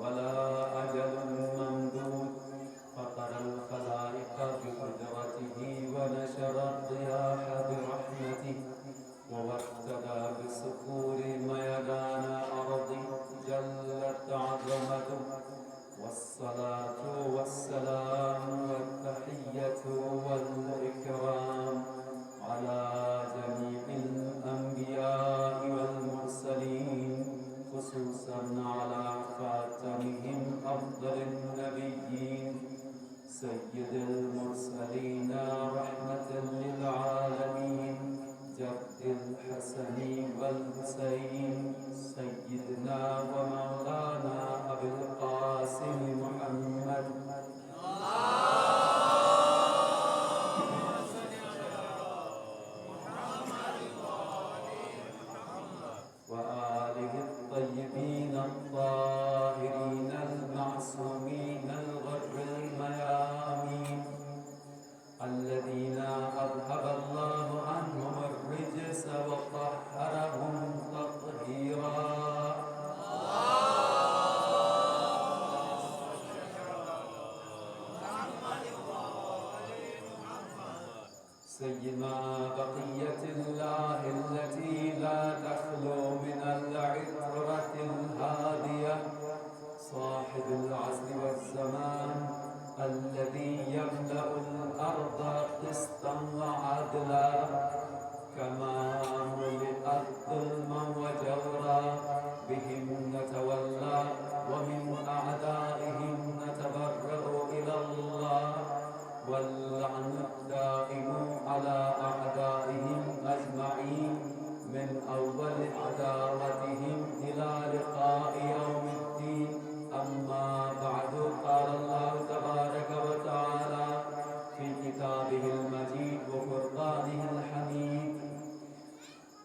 ولا أجل ممدود فطر الخلائق بقدرته ونشر الرياح برحمته وابتدى بصخور ميدان أرض جلت عظمته والصلاة والسلام والتحية والإكرام على جميع الأنبياء والمرسلين خصوصا على خاتمهم أفضل النبيين سيد المرسلين رحمة للعالمين جد الحسن والحسين سيدنا ومولانا أبي القاسم محمد وآله الطيبين الطاهرين المعصومين الغر الميامين الذين أذهب الله عنهم الرجس وطهرهم تطهيرا سيما بقية الله التي لا تخلو من العطرة الهادية صاحب العصر والزمان الذي يملأ الأرض قسطا وعدلا كما ملئت ظلما وجورا بهم نتولى ومن أعدائهم نتبرأ إلى الله واللعن الدائم على أعدائهم أجمعين من أول عداوتهم إلى لقاء يوم الدين أما بعد قال الله تبارك وتعالى في كتابه المجيد وفرقانه الحميد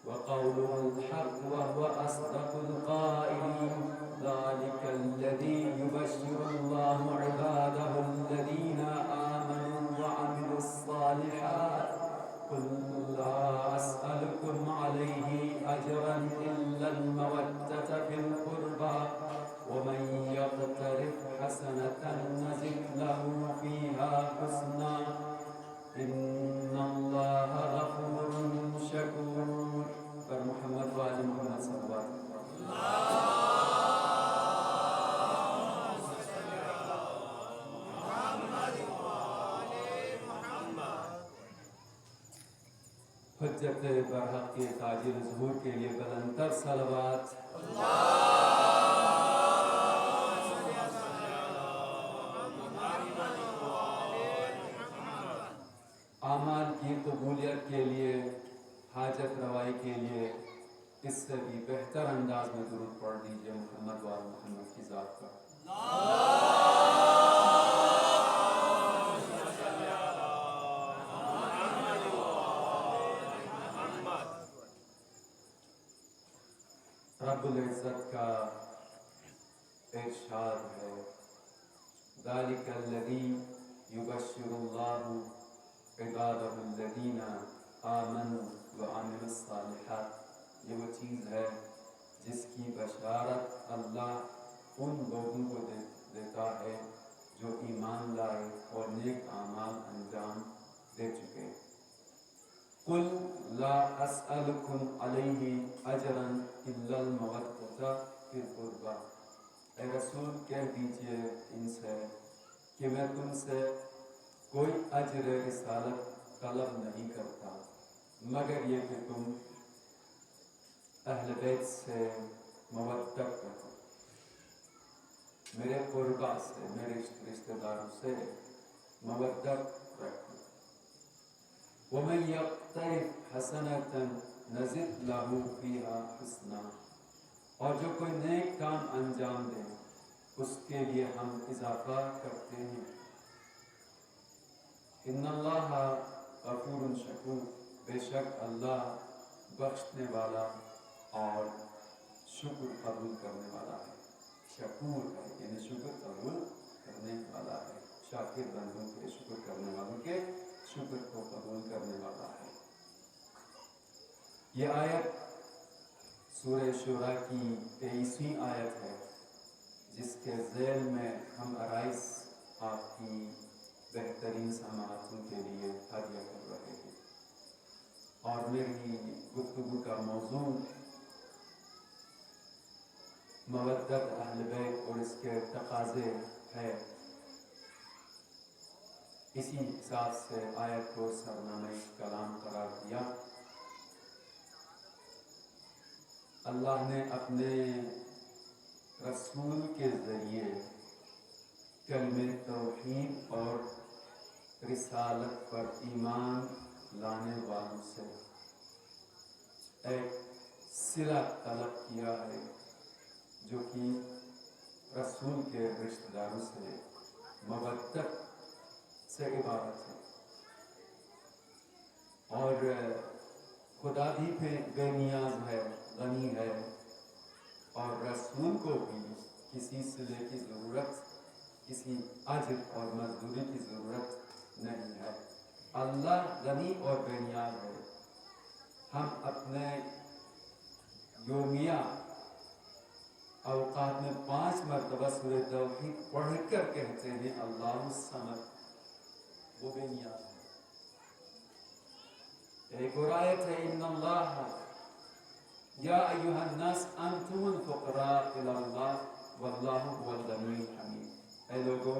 وقوله الحق وهو أصدق القائلين ذلك الذي يبشر الله عباده الذين آمنوا وعملوا الصالحات قل لا أسألكم عليه أجرا إلا المودة في القربى ومن يقترف حسنة نزد له فيها حسنا إن الله غفور شكور محمد وآل محمد صلى الله عليه وسلم حجت برحق کے تاجر ظہور کے لیے بلندتر صلوات اعمال کی قبولیت کے لیے حاجت روائی کے لیے اس سے بھی بہتر انداز میں درود پڑھ دیجئے محمد و آل محمد کی ذات پر رب العزت کا ارشاد ہے ذالک الذی یبشر اللہ عبادہ الذین آمنوا وعملوا الصالحات یہ وہ چیز ہے جس کی بشارت اللہ ان لوگوں کو دیتا ہے جو ایمان لائے اور نیک اعمال انجام دے چکے قل لا اسألکم علیہ اجرا الا المودۃ فی القربى اے رسول کہہ دیجئے ان سے کہ میں تم سے کوئی اجر رسالت طلب نہیں کرتا مگر یہ کہ تم اہل بیت سے مودت رکھو میرے قربا سے میرے رشتہ داروں سے مودت رکھو وَمَنْ يَقْتَرِفْ حَسَنَةً نَزِدْ لَهُ فِيهَا حُسْنًا اور جو کوئی نیک کام انجام دے اس کے لیے ہم اضافہ کرتے ہیں ان اللہ غفور شکور بے شک اللہ بخشنے والا اور شکر قبول کرنے والا ہے شکور ہے یعنی شکر قبول کرنے والا ہے شاکر بندوں کے شکر کرنے والوں کے شکر کو قبول کرنے والا ہے یہ آیت سورہ شورا کی 23ویں آیت ہے جس کے ذیل میں ہم آرائز آپ کی بہترین سماعتوں کے لیے ہدیہ کر رہے ہیں. اور میری گفتگو کا موضوع مودت اہل بیت اور اس کے تقاضے ہے. اسی حساب سے آیت کو سرنامہ کلام قرار دیا. اللہ نے اپنے رسول کے ذریعے کلمہ توحید اور رسالت پر ایمان لانے والوں سے ایک صلہ طلب کیا ہے جو کہ رسول کے رشتہ داروں سے مودت سے عبارت ہے. اور خدا بھی بے نیاز ہے، غنی ہے، اور رسول کو بھی کسی صلے کی ضرورت، کسی اجر اور مزدوری کی ضرورت نہیں ہے. اللہ غنی اور بے نیاز ہے. ہم اپنے یومیہ اوقات میں 5 مرتبہ سورہ توحید پڑھ کر کہتے ہیں اللہ الصمد، وہ بے نیاز ہے. ایک اور آیت ہے ان اللہ یا ایھا الناس انتم الفقراء الی اللہ واللہ هو الغنی الحمید. اے لوگو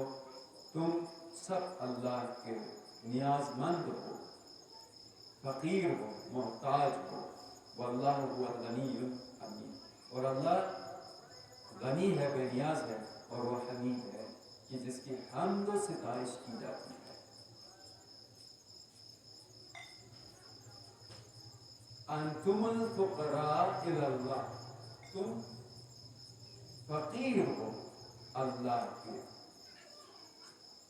تم سب اللہ کے نیاز مند ہو، فقیر ہو، محتاج ہو. واللہ هو الغنی الحمید، اور اللہ غنی ہے، بے نیاز ہے، اور وہ حمید ہے کہ جس کی حمد و ستائش کی جاتی ہے. انتم الفقراء الی اللہ، تم فقیر ہو اللہ کے.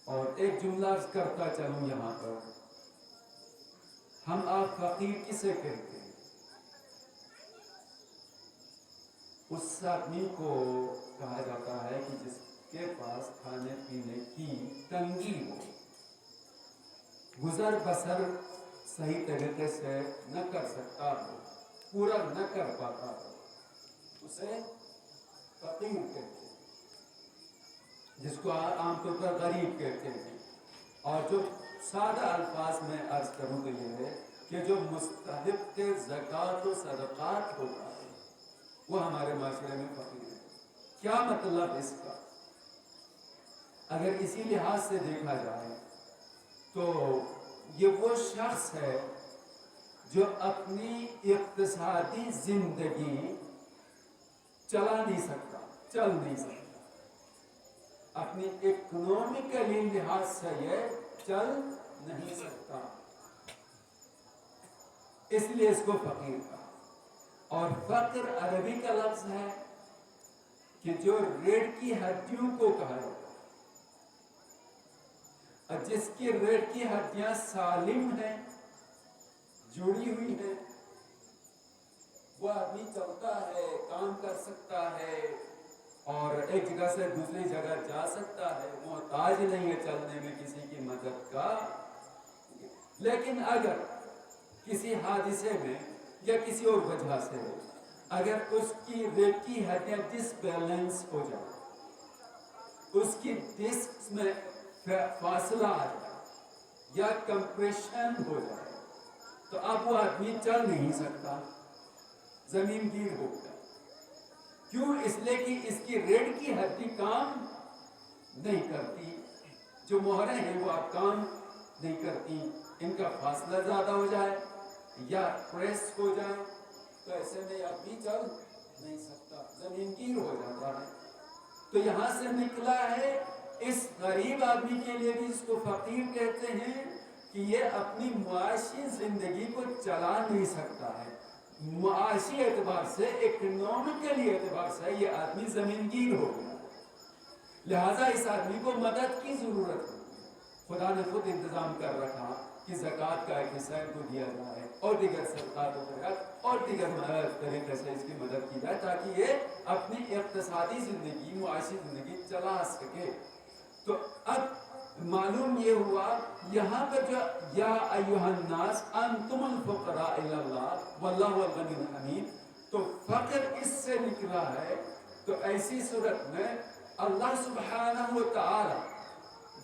اور ایک جملہ عرض کرتا چلوں یہاں پر، ہم آپ فقیر کسے کہتے ہیں؟ اس آدمی کو کہا جاتا ہے کہ جس کے پاس کھانے پینے کی تنگی ہو، گزر بسر صحیح طریقے سے نہ کر سکتا ہو، پورا نہ کر پاتا ہو، اسے فقیر کہتے ہیں. جس کو عام طور پر غریب کہتے ہیں. اور جو سادہ الفاظ میں عرض کروں تو یہ ہے کہ جو مستحق زکوٰۃ و صدقات ہوتا ہے وہ ہمارے معاشرے میں فقیر ہے. کیا مطلب اس کا؟ اگر اسی لحاظ سے دیکھا جائے تو یہ وہ شخص ہے جو اپنی اقتصادی زندگی چلا نہیں سکتا، چل نہیں سکتا. اپنی اکنومیکلی لحاظ سے یہ چل نہیں سکتا، اس لیے اس کو فقیر کہا. اور فقر عربی کا لفظ ہے کہ جو ریڑھ کی ہڈیوں کو کہا جاتا ہے، اور جس کی ریڑھ کی ہڈیاں سالم ہیں، جڑی ہوئی ہیں، وہ آدمی چلتا ہے، کام کر سکتا ہے، اور ایک جگہ سے دوسری جگہ جا سکتا ہے، محتاج نہیں ہے چلنے میں کسی کی مدد کا. لیکن اگر کسی حادثے میں یا کسی اور وجہ سے اگر اس کی ریڑھ کی ہڈیاں ڈس بیلنس ہو جائے، اس کی ڈسک میں فاصلہ آ جائے یا کمپریشن ہو جائے، تو اب وہ آدمی چل نہیں سکتا، زمین گیر ہو گیا. کیوں؟ اس لیے کہ اس کی ریڑھ کی ہڈی کام نہیں کرتی، جو مہریں ہیں وہ اب کام نہیں کرتی. ان کا فاصلہ زیادہ ہو جائے یا پریس ہو جائے تو ایسے میں آدمی چل نہیں سکتا، زمین گیر ہو جاتا ہے. تو یہاں سے نکلا ہے اس غریب آدمی کے لیے بھی اس کو فقیر کہتے ہیں کہ یہ اپنی معاشی زندگی کو چلا نہیں سکتا ہے. معاشی اعتبار سے، اکنومیکلی اعتبار سے یہ آدمی زمین گیر ہو گیا، لہٰذا اس آدمی کو مدد کی ضرورت ہے. خدا نے خود انتظام کر رکھا کہ زکوٰۃ کا ایک حصہ کو دیا جائے اور دیگر صدقات و خیرات اور دیگر طریقے سے اس کی مدد کی جائے تاکہ یہ اپنی اقتصادی زندگی، معاشی زندگی چلا سکے. تو اب معلوم یہ ہوا یہاں پر جو یا ایھا الناس انتم الفقراء الی اللہ واللہ هو الغنی الحمید، تو فقر اس سے نکلا ہے. تو ایسی صورت میں اللہ سبحانہ و تعالی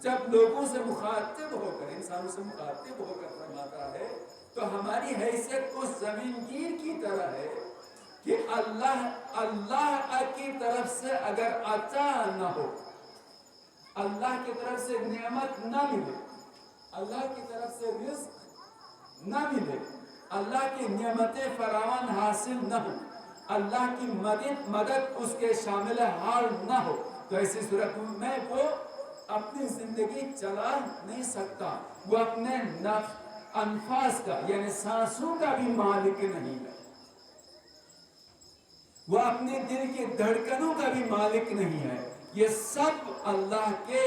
جب لوگوں سے مخاطب ہو کر، انسانوں سے مخاطب ہو کر فرماتا ہے تو ہماری حیثیت اس زمین گیر کی طرح ہے کہ اللہ کی طرف سے اگر عطا نہ ہو، اللہ کی طرف سے نعمت نہ ملے، اللہ کی طرف سے رزق نہ ملے، اللہ کی نعمتیں فراوان حاصل نہ ہو، اللہ کی مدد اس کے شامل حال نہ ہو، تو ایسی صورت میں وہ اپنی زندگی چلا نہیں سکتا، وہ اپنے انفاس کا یعنی سانسوں کا بھی مالک نہیں ہے، وہ اپنے دل کی دھڑکنوں کا بھی مالک نہیں ہے، یہ سب اللہ کے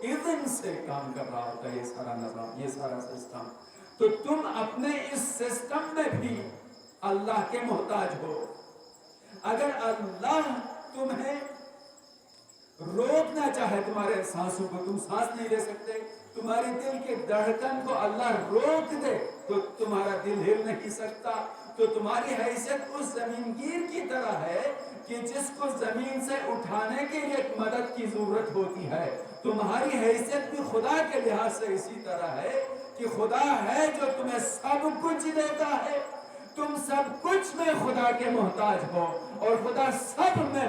اذن سے کام کر رہا ہوتا ہے، یہ سارا نظام، یہ سارا سسٹم۔ تو تم اپنے اس سسٹم میں بھی اللہ کے محتاج ہو۔ اگر اللہ تمہیں روکنا چاہے، تمہارے سانسوں کو، تم سانس نہیں لے سکتے، تمہارے دل کے دھڑکن کو اللہ روک دے تو تمہارا دل ہل نہیں سکتا، تو تمہاری حیثیت اس زمین گیر کی طرح ہے کہ جس کو زمین سے اٹھانے کے لیے ایک مدد کی ضرورت ہوتی ہے، تمہاری حیثیت بھی خدا کے لحاظ سے اسی طرح ہے کہ خدا ہے جو تمہیں سب کچھ دیتا ہے، تم سب کچھ میں خدا کے محتاج ہو، اور خدا سب میں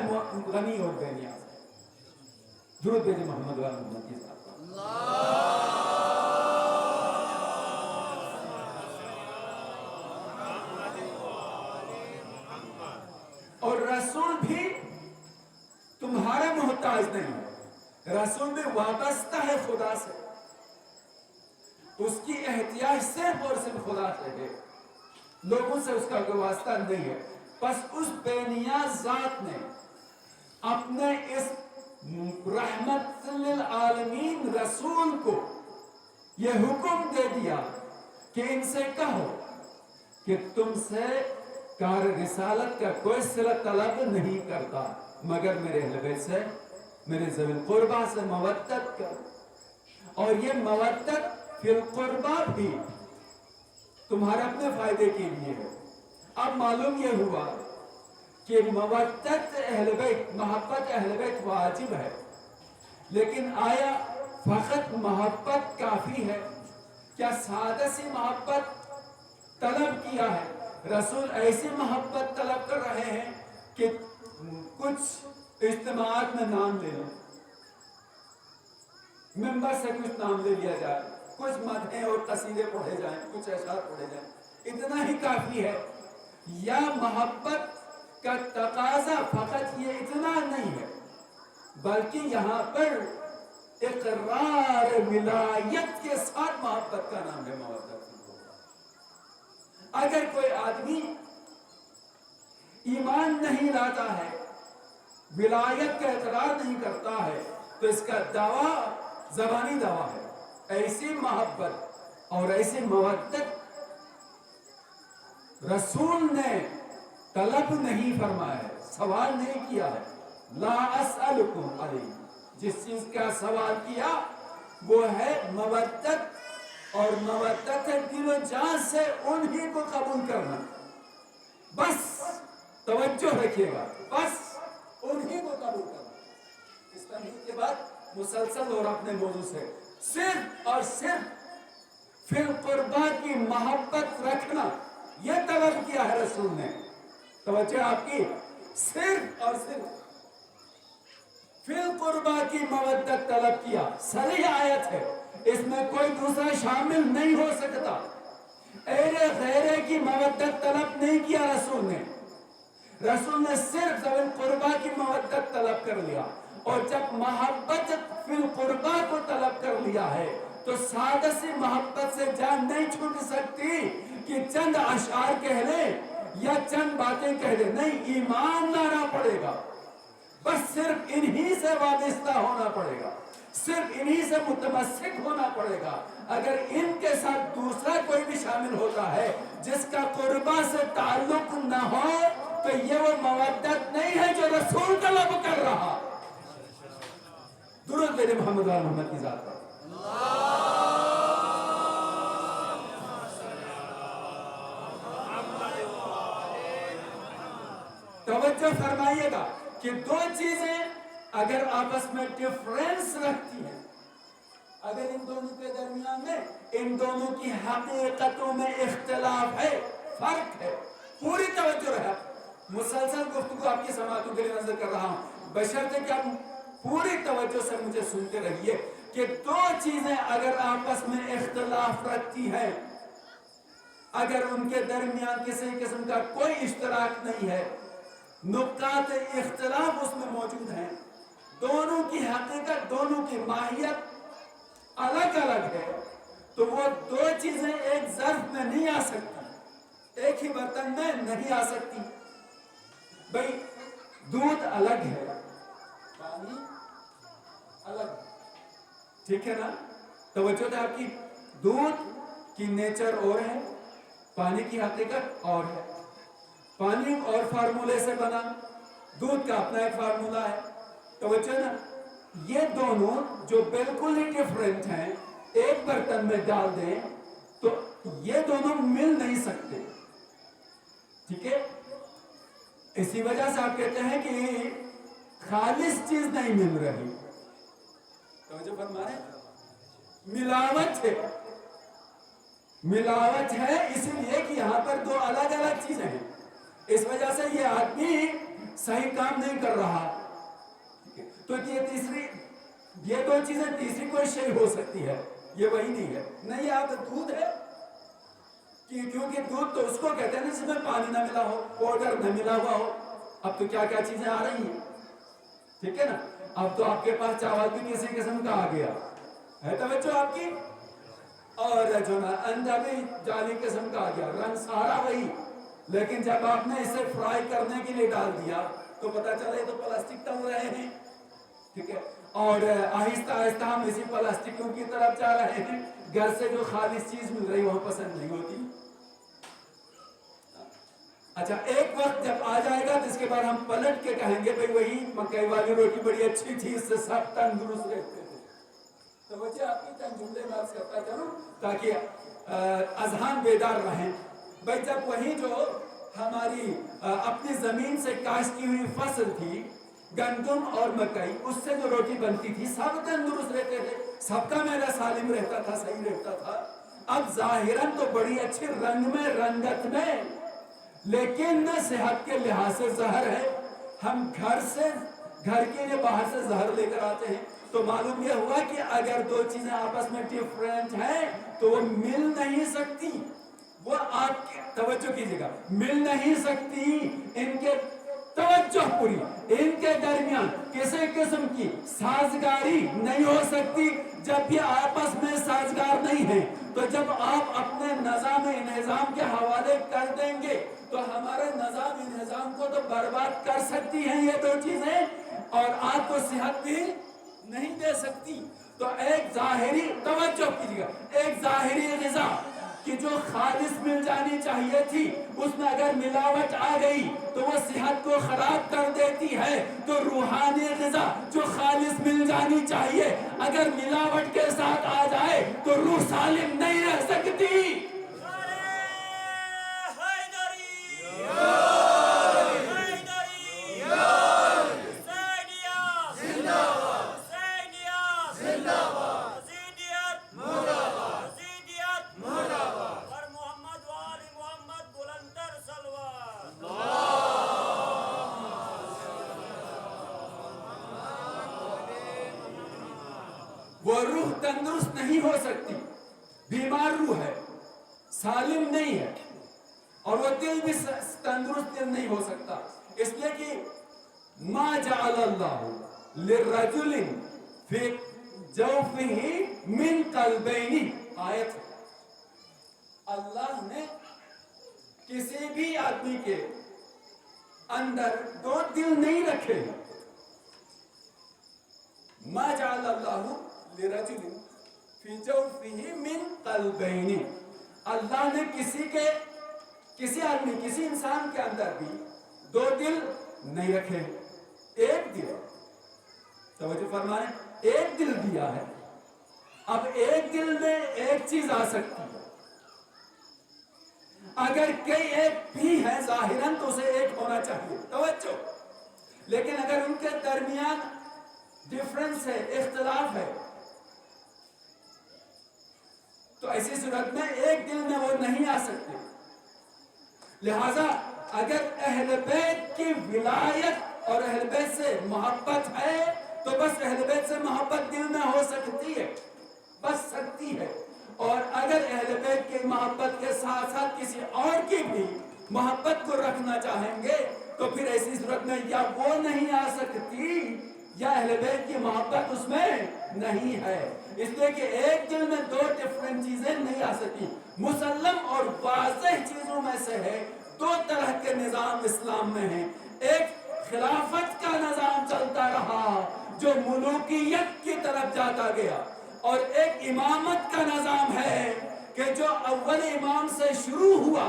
غنی اور بے نیاز ہے۔ درود بھیجیں محمد وال محمد کی ذات پر۔ اور رسول بھی تمہارا محتاج نہیں ہے، رسول بھی وابستہ ہے خدا سے، اس کی احتیاج صرف اور صرف خدا سے ہے، لوگوں سے اس کا کوئی واسطہ نہیں ہے۔ بس اس بے نیاز ذات نے اپنے اس رحمت للعالمین رسول کو یہ حکم دے دیا کہ ان سے کہو کہ تم سے کار رسالت کا کوئی صلہ طلب نہیں کرتا مگر میرے اہل بیت سے، میرے ذوی القربہ سے مودت کر، اور یہ مودت فی القربہ بھی تمہارے اپنے فائدے کے لیے ہے۔ اب معلوم یہ ہوا کہ مودت اہل بیت، محبت اہل بیت واجب ہے، لیکن آیا فقط محبت کافی ہے؟ کیا سادہ سی محبت طلب کیا ہے؟ رسول ایسی محبت طلب کر رہے ہیں کہ کچھ اجتماعات میں نام لے لو، ممبر سے کچھ نام لے لیا جائے، کچھ مدحیں اور قصیدے پڑھے جائیں، کچھ اشعار پڑھے جائیں، اتنا ہی کافی ہے؟ یا محبت کا تقاضا فقط یہ اتنا نہیں ہے، بلکہ یہاں پر اقرار ولایت کے ساتھ محبت کا نام ہے مودت۔ اگر کوئی آدمی ایمان نہیں لاتا ہے، ولایت کا اقرار نہیں کرتا ہے، تو اس کا دعویٰ زبانی دعویٰ ہے۔ ایسی محبت اور ایسی مودت رسول نے طلب نہیں فرمایا ہے، سوال نہیں کیا ہے۔ لا اسألکم علیہ، جس چیز کا سوال کیا وہ ہے مودت، اور مودت دل و جان سے انہی کو قبول کرنا۔ بس توجہ رکھیے گا، بس انہی کو قبول کرنا۔ اس تمہید کے بعد مسلسل اور اپنے موضوع سے صرف اور صرف فی القربہ کی محبت رکھنا، یہ طلب کیا ہے رسول نے۔ توجہ آپ کی، صرف اور صرف فی القربہ کی مودت طلب کیا، صریح آیت ہے، اس میں کوئی دوسرا شامل نہیں ہو سکتا۔ ایرے غیرے کی مودت طلب نہیں کیا رسول نے، رسول نے صرف ذوی القربہ کی مودت طلب کر لیا، اور جب محبت فی القربہ کو طلب کر لیا ہے تو سادہ سی محبت سے جان نہیں چھوٹ سکتی کہ چند اشعار کہہ لیں یا چند باتیں کہہ لیں، نہیں، ایمان لانا پڑے گا، بس صرف انہی سے وابستہ ہونا پڑے گا، صرف انہی سے متمسک ہونا پڑے گا۔ اگر ان کے ساتھ دوسرا کوئی بھی شامل ہوتا ہے جس کا قربہ سے تعلق نہ ہو تو یہ وہ مودت نہیں ہے جو رسول طلب کر رہا۔ درود میرے محمد وال محمد کی ذات پر۔ توجہ فرمائیے گا کہ دو چیزیں اگر آپس میں ڈفرینس رکھتی ہیں، اگر ان دونوں کے درمیان میں ان دونوں کی حقیقتوں میں اختلاف ہے، فرق ہے، پوری توجہ رہا، مسلسل گفتگو آپ کی سماعتوں کے لیے نظر کر رہا ہوں، بشرطے کہ آپ پوری توجہ سے مجھے سنتے رہیے کہ دو چیزیں اگر آپس میں اختلاف رکھتی ہیں، اگر ان کے درمیان کسی قسم کا کوئی اشتراک نہیں ہے، نقاط اختلاف اس میں موجود ہیں، دونوں کی حقیقت، دونوں کی ماہیت الگ الگ ہے، تو وہ دو چیزیں ایک ظرف میں نہیں آ سکتی، ایک ہی برتن میں نہیں آ سکتی۔ بھئی دودھ الگ ہے، پانی الگ ہے، ٹھیک ہے نا؟ توجہ ہے آپ کی، دودھ کی نیچر اور ہے، پانی کی حقیقت اور ہے، پانی اور فارمولے سے بنا، دودھ کا اپنا ایک فارمولا ہے، توجہ نا؟ یہ دونوں جو بالکل ہی ڈیفرنٹ ہیں، ایک برتن میں ڈال دیں تو یہ دونوں مل نہیں سکتے، ٹھیک ہے؟ اسی وجہ سے آپ کہتے ہیں کہ خالص چیز نہیں مل رہی، توجہ فرمائیں، ملاوٹ ہے، ملاوٹ ہے، اس لیے کہ یہاں پر دو الگ الگ چیزیں ہیں، اس وجہ سے یہ آدمی صحیح کام نہیں کر رہا، تو یہ دو چیزیں تیسری کوئی شے ہو سکتی ہے، یہ وہی نہیں ہے، نہیں آپ دودھ ہے، کیونکہ دودھ تو اس کو کہتے ہیں جس میں پانی نہ ملا ہو، پاؤڈر نہ ملا ہوا ہو، اب تو کیا کیا چیزیں آ رہی ہیں، ٹھیک ہے نا؟ اب تو آپ کے پاس چاول بھی کسی قسم کا آ گیا ہے، توجہ آپ کی، اور جو نا انڈا بھی جعلی قسم کا آ گیا، رنگ سارا وہی، لیکن جب آپ نے اسے فرائی کرنے کے لیے ڈال دیا تو پتا چلے تو پلاسٹک تل رہے ہیں، ٹھیک ہے، اور آہستہ آہستہ ہم اسی پلاسٹکوں کی طرف جا رہے ہیں، گھر سے جو خالص چیز مل رہی وہاں پسند نہیں ہوتی۔ اچھا ایک وقت جب آ جائے گا تو اس کے بعد ہم پلٹ کے کہیں گے بھئی وہی مکئی والی روٹی بڑی اچھی تھی، اس سے سب تندرست رہتے تھے، تو وجہ آپ کی چند جملے میں عرض کرتا چلوں تاکہ اذہان بیدار رہیں۔ بھئی جب وہی جو ہماری اپنی زمین سے کاشت کی ہوئی فصل تھی، گندم اور مکئی، اس سے جو روٹی بنتی تھی سب تندرست رہتے تھے، سب کا معدہ سالم رہتا تھا، صحیح رہتا تھا۔ اب ظاہراً تو بڑی اچھی رنگ میں، رنگت میں، لیکن صحت کے لحاظ سے زہر ہے، ہم گھر کے لیے باہر سے زہر لے کر آتے ہیں، تو معلوم یہ ہوا کہ اگر دو چیزیں آپس میں ڈیفرنٹ ہیں تو وہ مل نہیں سکتی، وہ آپ کی توجہ کیجئے گا، مل نہیں سکتی، ان کے توجہ پوری، ان کے درمیان کسی قسم کی سازگاری نہیں ہو سکتی۔ جب یہ آپس میں سازگار نہیں ہیں تو جب آپ اپنے نظام انہضام کے حوالے کر دیں گے تو ہمارے نظام انہضام کو تو برباد کر سکتی ہیں یہ دو چیزیں، اور آپ کو صحت بھی نہیں دے سکتی۔ تو ایک ظاہری، توجہ کیجئے گا، ایک ظاہری غذا کہ جو خالص مل جانی چاہیے تھی، اس میں اگر ملاوٹ آ گئی تو وہ صحت کو خراب کر دیتی ہے، تو روحانی غذا جو خالص مل جانی چاہیے اگر ملاوٹ کے ساتھ آ جائے تو روح سالم نہیں رہ سکتی۔ وہ روح تندرست نہیں ہو سکتی، بیمار روح ہے، سالم نہیں ہے، اور وہ دل بھی تندرست دل نہیں ہو سکتا، اس لیے کہ ما جعل اللہ للرجل فی جوفہ من قلبین، آیت اللہ نے کسی بھی آدمی کے اندر دو دل نہیں رکھے، ما جعل اللہ لرجل فی جوفہ من قلبین، اللہ نے کسی آدمی، کسی انسان کے اندر بھی دو دل نہیں رکھے، ایک دل، توجہ فرمائیں، ایک دل دیا ہے۔ اب ایک دل میں ایک چیز آ سکتی ہے، اگر کئی ایک بھی ہے ظاہراً تو اسے ایک ہونا چاہیے، توجہ، لیکن اگر ان کے درمیان ڈفرنس ہے، اختلاف ہے، تو ایسی صورت میں ایک دل میں وہ نہیں آ سکتے. لہذا اگر اہل بیت کی ولایت اور اہل بیت سے محبت ہے تو بس اہل بیت سے محبت دل میں ہو سکتی ہے، بس سکتی ہے. اور اگر اہل بیت کی محبت کے ساتھ ساتھ کسی اور کی بھی محبت کو رکھنا چاہیں گے تو پھر ایسی صورت میں یا وہ نہیں آ سکتی یا اہل بیت کی محبت اس میں نہیں ہے. اس لیے کہ ایک دل میں دو ڈفرنٹ چیزیں نہیں آ سکتی. مسلم اور واضح چیزوں میں سے ہے، دو طرح کے نظام اسلام میں ہیں. ایک خلافت کا نظام چلتا رہا جو ملوکیت کی طرف جاتا گیا، اور ایک امامت کا نظام ہے کہ جو اول امام سے شروع ہوا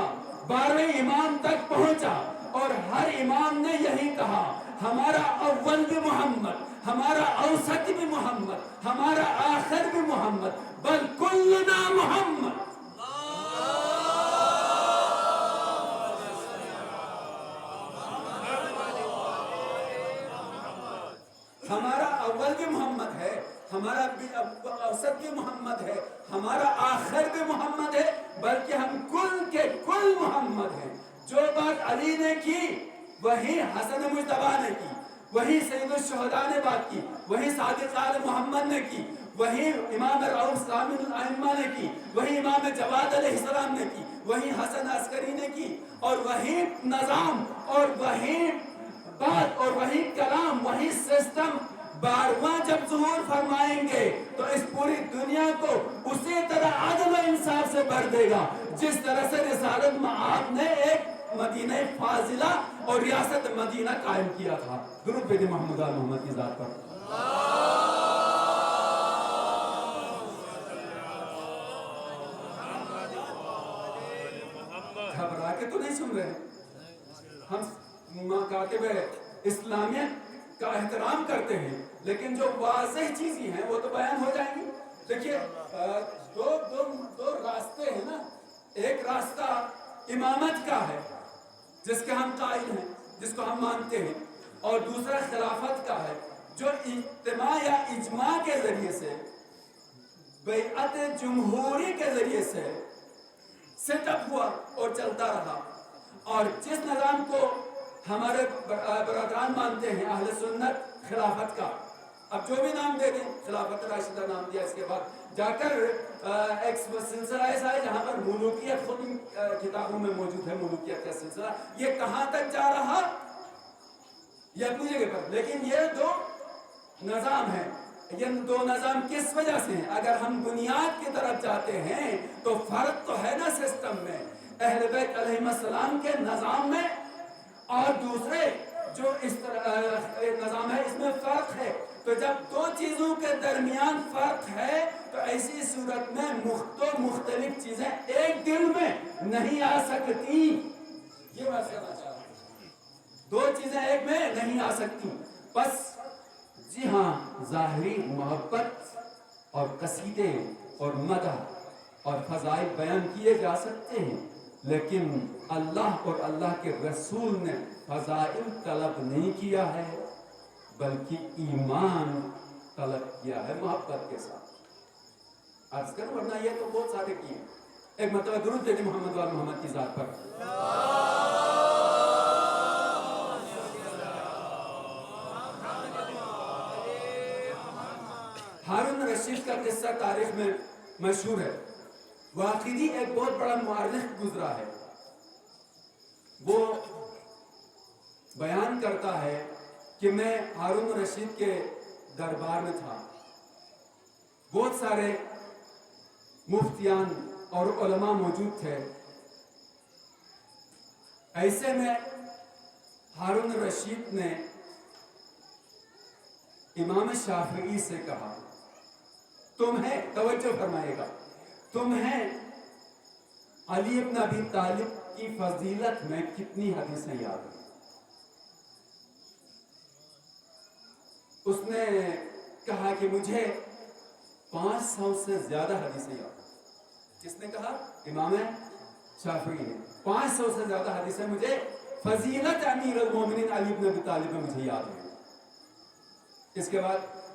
12ویں امام تک پہنچا، اور ہر امام نے یہی کہا ہمارا اول بھی محمد، ہمارا اوسط بھی محمد، ہمارا آخر بھی محمد، بل کلنا محمد. ہمارا اول بھی محمد ہے، ہمارا اوسط بھی محمد ہے، ہمارا آخر بھی محمد ہے، بلکہ ہم کل کے کل محمد ہیں. جو بات علی نے کی وہی حسن مجتبیٰ نے کی، وہی سید الشہداء نے بات کی، وہی صادق آل محمد نے کی، وہی امام رؤوف ثامن الائمہ نے کی، وہی امام جواد علیہ السلام نے کی، وہی حسن عسکری نے کی. اور وہی نظام اور وہی بات اور وہی کلام، وہی سسٹم 12واں جب ظہور فرمائیں گے تو اس پوری دنیا کو اسی طرح عدل و انصاف سے بھر دے گا جس طرح سے رسالت مآب نے ایک مدینہ فاضلہ اور ریاست مدینہ قائم کیا تھا. درود بھیجیں محمد آل محمد کی ذات پر. گھبرا کے تو نہیں سن رہے ہم مکاتب اسلامیت کا احترام کرتے ہیں، لیکن جو واضح چیزیں ہیں وہ تو بیان ہو جائیں گی. دیکھیے دو راستے ہیں نا. ایک راستہ امامت کا ہے جس کے ہم قائل ہیں، جس کو ہم مانتے ہیں، اور دوسرا خلافت کا ہے جو اجتماع یا اجماع کے ذریعے سے، بیعت جمہوری کے ذریعے سے سیٹ اپ ہوا اور چلتا رہا. اور جس نظام کو ہمارے برادران مانتے ہیں اہل سنت خلافت کا، اب جو بھی نام دے دیں، خلافت راشدہ نام دیا، اس کے بعد جا کر ایک سلسلہ ایسا ہے جہاں پر ملوکیت خود ان کتابوں میں موجود ہے، ملوکیت کا سلسلہ. یہ کہاں تک جا رہا یہ اپنی جگہ پر، لیکن یہ دو نظام ہیں. یہ دو نظام کس وجہ سے ہیں؟ اگر ہم بنیاد کی طرف جاتے ہیں تو فرق تو ہے نا سسٹم میں، اہل بیت علیہ السلام کے نظام میں اور دوسرے جو اس طرح نظام ہے اس میں فرق ہے. تو جب دو چیزوں کے درمیان فرق ہے تو ایسی صورت میں مختلف چیزیں ایک دل میں نہیں آ سکتی. یہ بات کہنا چاہ رہا ہوں، دو چیزیں ایک میں نہیں آ سکتی. بس جی ہاں، ظاہری محبت اور قصیدے اور مدح اور فضائل بیان کیے جا سکتے ہیں، لیکن اللہ اور اللہ کے رسول نے فضائل طلب نہیں کیا ہے بلکہ ایمان طلب کیا ہے محبت کے ساتھ. عرض کروں ورنہ یہ تو بہت سارے کیے. ایک مرتبہ درود بھیجیں محمد وال محمد کی ذات پر. ہارون رشید کا قصہ تاریخ میں مشہور ہے. واقعی ایک بہت بڑا مورخ گزرا ہے، وہ بیان کرتا ہے کہ میں ہارون رشید کے دربار میں تھا. بہت سارے مفتیان اور علماء موجود تھے. ایسے میں ہارون رشید نے امام شافعی سے کہا، تمہیں توجہ فرمائے گا، تمہیں علی ابن ابی طالب کی فضیلت میں کتنی حدیثیں یاد ہیں؟ اس نے کہا کہ مجھے 500 سے زیادہ حدیثیں یاد ہیں. کس نے کہا؟ امام شافعی نے. 500 سے زیادہ حدیثیں مجھے فضیلت امیر المومنین علی ابن ابی طالب میں مجھے یاد ہیں. اس کے بعد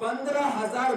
15,000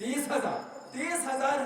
30,000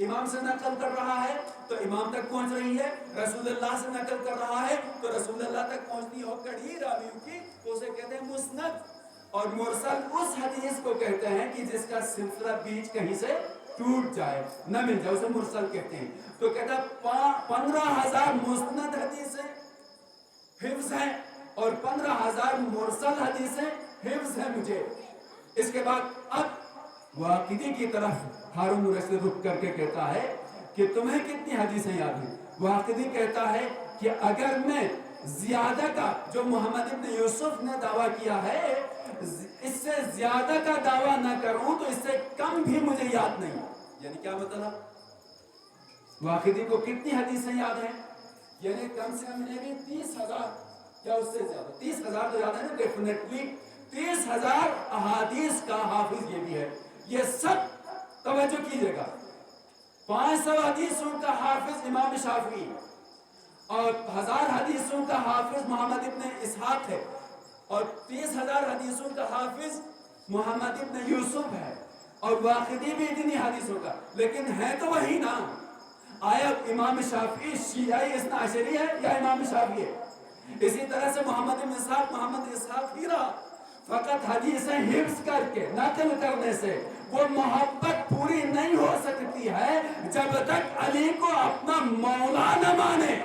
امام سے نقل کر رہا ہے تو امام تک پہنچ رہی ہے, رسول اللہ سے نقل کر رہا ہے تو رسول اللہ تک پہنچتی ہو کڑی راویوں کی, تو اسے کہتے ہیں مسند. اور مرسل اس حدیث کو کہتے ہیں کہ جس کا سلسلہ بیچ کہیں سے ٹوٹ جائے, نہ مل جائے, اسے مرسل کہتے ہیں. تو کہتا ہے 15,000 مسند حدیثیں حفظ ہیں اور 15,000 مرسل حدیثیں حفظ ہیں مجھے. اس کے بعد اب واقعی کی طرف ہارون رشید رک کر کے کہتا ہے کہ تمہیں کتنی حدیثیں یاد ہیں. واقعی کہتا ہے کہ اگر میں زیادہ کا جو محمد ابن یوسف نے دعویٰ کیا ہے اس سے زیادہ کا دعویٰ نہ کروں تو اس سے کم بھی مجھے یاد نہیں. یعنی کیا مطلب, واقعی کو کتنی حدیثیں یاد ہیں؟ یعنی کم سے کم 30,000 یا اس سے زیادہ. 30,000 تو یاد ہے نا ڈیفینیٹلی. 30,000 احادیث کا حافظ یہ بھی ہے. یہ سب توجہ کیجئے گا, 500 حدیثوں کا حافظ امام شافعی اور 1000 حدیثوں کا حافظ محمد ابن اسحاق ہے اور 30,000 حدیثوں کا حافظ محمد ابن یوسف ہے اور واقعی بھی اتنی حدیثوں کا. لیکن ہے تو وہی نا. آیا امام شافعی شیعی اثنا عشری ہے یا امام شافعی ہے؟ اسی طرح سے محمد ابن اسحاق ہی رہا. فقط حدیثیں حفظ کر کے نقل کرنے سے وہ محبت پوری نہیں ہو سکتی ہے جب تک علی کو اپنا مولا نہ مانے.